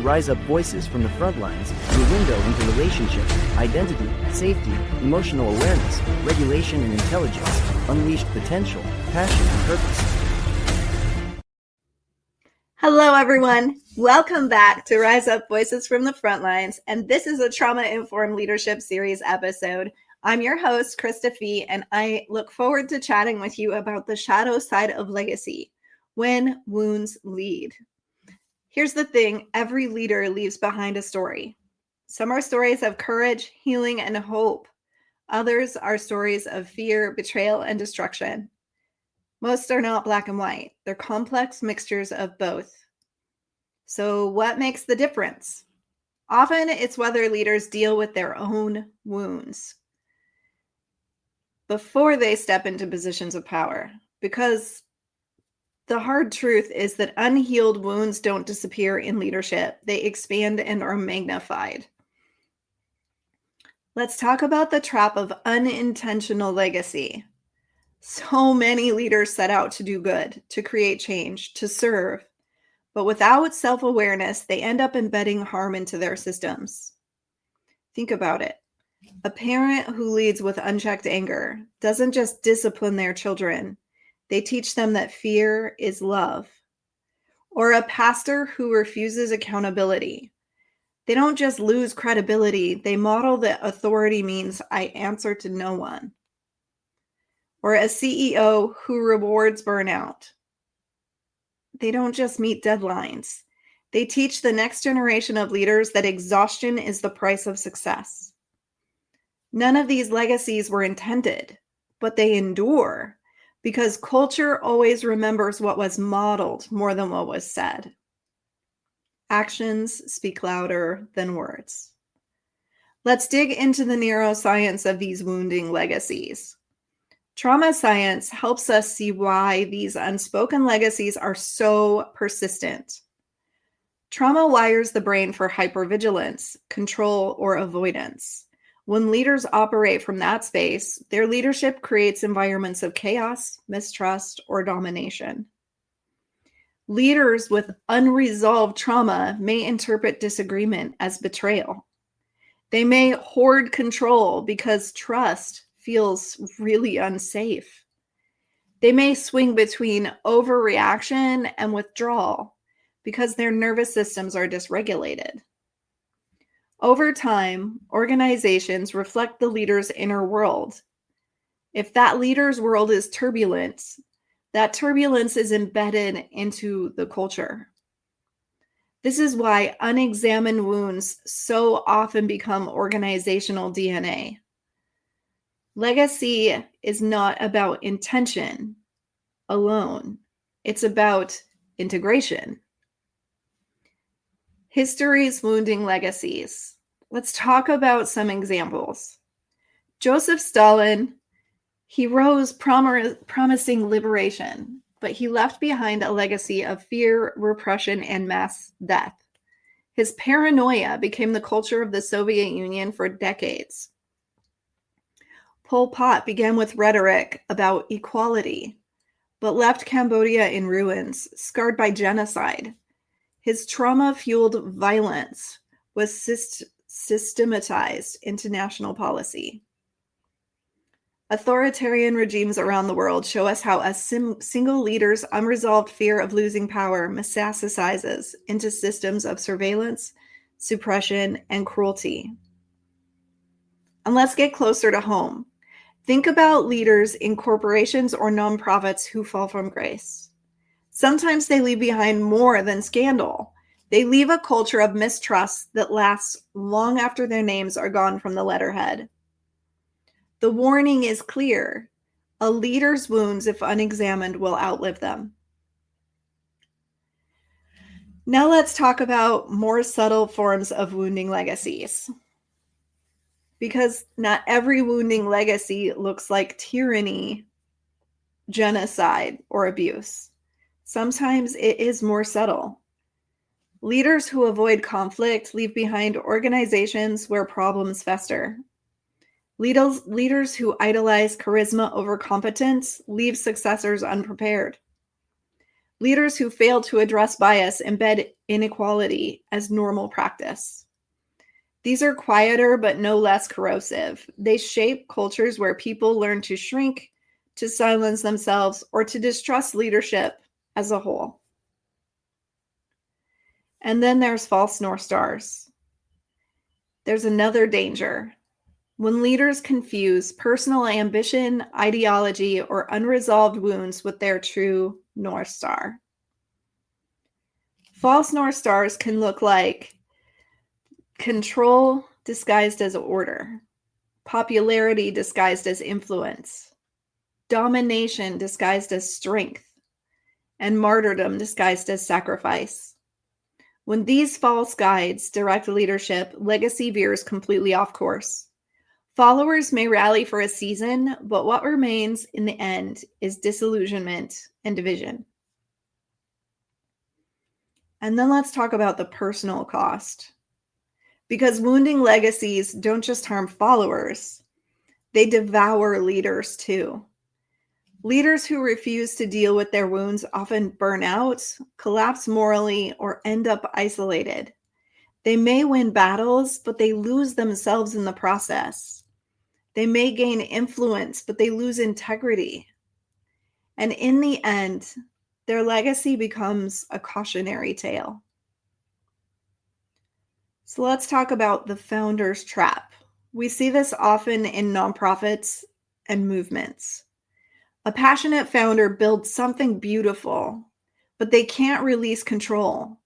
Rise Up Voices from the Front Lines, your window into relationships, identity, safety, emotional awareness, regulation and intelligence, unleashed potential, passion and purpose. Hello, everyone. Welcome back to Rise Up Voices from the Front Lines, and this is a Trauma-Informed Leadership Series episode. I'm your host, Krista Fee, and I look forward to chatting with you about the shadow side of legacy, when wounds lead. Here's the thing, every leader leaves behind a story. Some are stories of courage, healing, and hope. Others are stories of fear, betrayal, and destruction. Most are not black and white. They're complex mixtures of both. So what makes the difference? Often it's whether leaders deal with their own wounds before they step into positions of power, because the hard truth is that unhealed wounds don't disappear in leadership. They expand and are magnified. Let's talk about the trap of unintentional legacy. So many leaders set out to do good, to create change, to serve. But without self-awareness, they end up embedding harm into their systems. Think about it. A parent who leads with unchecked anger doesn't just discipline their children. They teach them that fear is love. Or a pastor who refuses accountability. They don't just lose credibility. They model that authority means I answer to no one. Or a CEO who rewards burnout. They don't just meet deadlines. They teach the next generation of leaders that exhaustion is the price of success. None of these legacies were intended, but they endure because culture always remembers what was modeled more than what was said. Actions speak louder than words. Let's dig into the neuroscience of these wounding legacies. Trauma science helps us see why these unspoken legacies are so persistent. Trauma wires the brain for hypervigilance, control, or avoidance. When leaders operate from that space, their leadership creates environments of chaos, mistrust, or domination. Leaders with unresolved trauma may interpret disagreement as betrayal. They may hoard control because trust feels really unsafe. They may swing between overreaction and withdrawal because their nervous systems are dysregulated. Over time, organizations reflect the leader's inner world. If that leader's world is turbulent, that turbulence is embedded into the culture. This is why unexamined wounds so often become organizational DNA. Legacy is not about intention alone. It's about integration. History's wounding legacies. Let's talk about some examples. Joseph Stalin, he rose promising liberation, but he left behind a legacy of fear, repression, and mass death. His paranoia became the culture of the Soviet Union for decades. Pol Pot began with rhetoric about equality, but left Cambodia in ruins, scarred by genocide. His trauma-fueled violence was systematized into national policy. Authoritarian regimes around the world show us how a single leader's unresolved fear of losing power metastasizes into systems of surveillance, suppression, and cruelty. And let's get closer to home. Think about leaders in corporations or nonprofits who fall from grace. Sometimes they leave behind more than scandal. They leave a culture of mistrust that lasts long after their names are gone from the letterhead. The warning is clear. A leader's wounds, if unexamined, will outlive them. Now let's talk about more subtle forms of wounding legacies. Because not every wounding legacy looks like tyranny, genocide, or abuse. Sometimes it is more subtle. Leaders who avoid conflict leave behind organizations where problems fester. Leaders who idolize charisma over competence leave successors unprepared. Leaders who fail to address bias embed inequality as normal practice. These are quieter but no less corrosive. They shape cultures where people learn to shrink, to silence themselves, or to distrust leadership as a whole. And then there's false North Stars. There's another danger. When leaders confuse personal ambition, ideology, or unresolved wounds with their true North Star. False North Stars can look like control disguised as order, popularity disguised as influence, domination disguised as strength, and martyrdom disguised as sacrifice. When these false guides direct leadership, legacy veers completely off course. Followers may rally for a season, but what remains in the end is disillusionment and division. And then let's talk about the personal cost. Because wounding legacies don't just harm followers, they devour leaders too. Leaders who refuse to deal with their wounds often burn out, collapse morally, or end up isolated. They may win battles, but they lose themselves in the process. They may gain influence, but they lose integrity. And in the end, their legacy becomes a cautionary tale. So let's talk about the founder's trap. We see this often in nonprofits and movements. A passionate founder builds something beautiful, but they can't release control.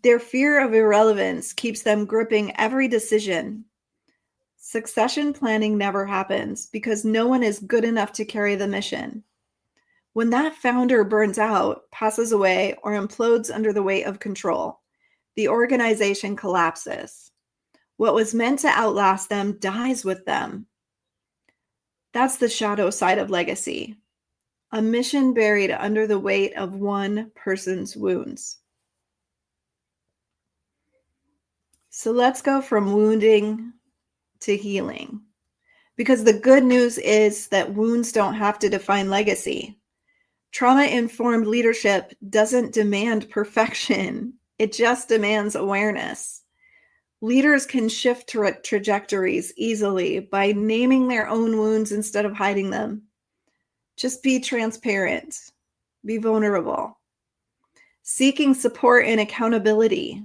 Their fear of irrelevance keeps them gripping every decision. Succession planning never happens because no one is good enough to carry the mission. When that founder burns out, passes away, or implodes under the weight of control, the organization collapses. What was meant to outlast them dies with them. That's the shadow side of legacy. A mission buried under the weight of one person's wounds. So let's go from wounding to healing. Because the good news is that wounds don't have to define legacy. Trauma-informed leadership doesn't demand perfection. It just demands awareness. Leaders can shift trajectories easily by naming their own wounds instead of hiding them. Just be transparent. Be vulnerable. Seeking support and accountability.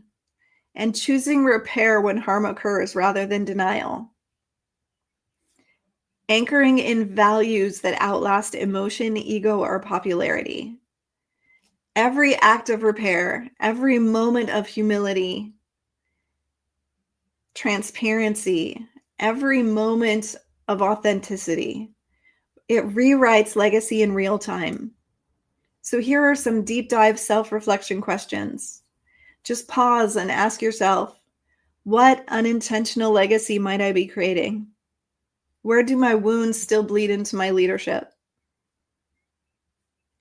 And choosing repair when harm occurs rather than denial. Anchoring in values that outlast emotion, ego, or popularity. Every act of repair, every moment of humility, transparency, every moment of authenticity, it rewrites legacy in real time. So here are some deep dive self-reflection questions. Just pause and ask yourself, what unintentional legacy might I be creating? Where do my wounds still bleed into my leadership?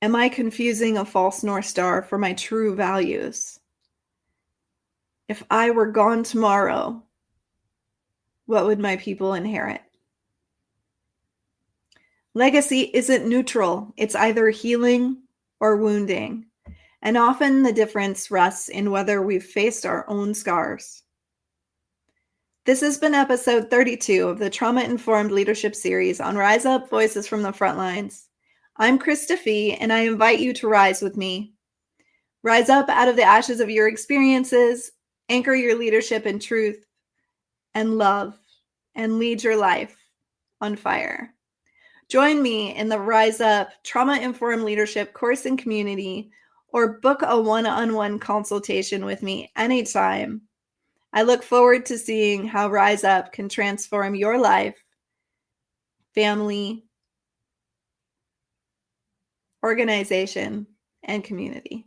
Am I confusing a false North Star for my true values? If I were gone tomorrow, what would my people inherit? Legacy isn't neutral. It's either healing or wounding. And often the difference rests in whether we've faced our own scars. This has been episode 32 of the Trauma-Informed Leadership Series on Rise Up, Voices from the Frontlines. I'm Krista Fee, and I invite you to rise with me. Rise up out of the ashes of your experiences, anchor your leadership in truth and love, and lead your life on fire. Join me in the Rise Up Trauma-Informed Leadership course and community, or book a one-on-one consultation with me anytime. I look forward to seeing how Rise Up can transform your life, family, organization, and community.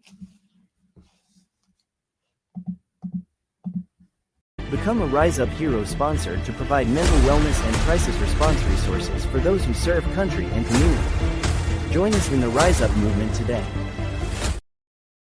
Become a Rise Up Hero sponsor to provide mental wellness and crisis response resources for those who serve country and community. Join us in the Rise Up movement today.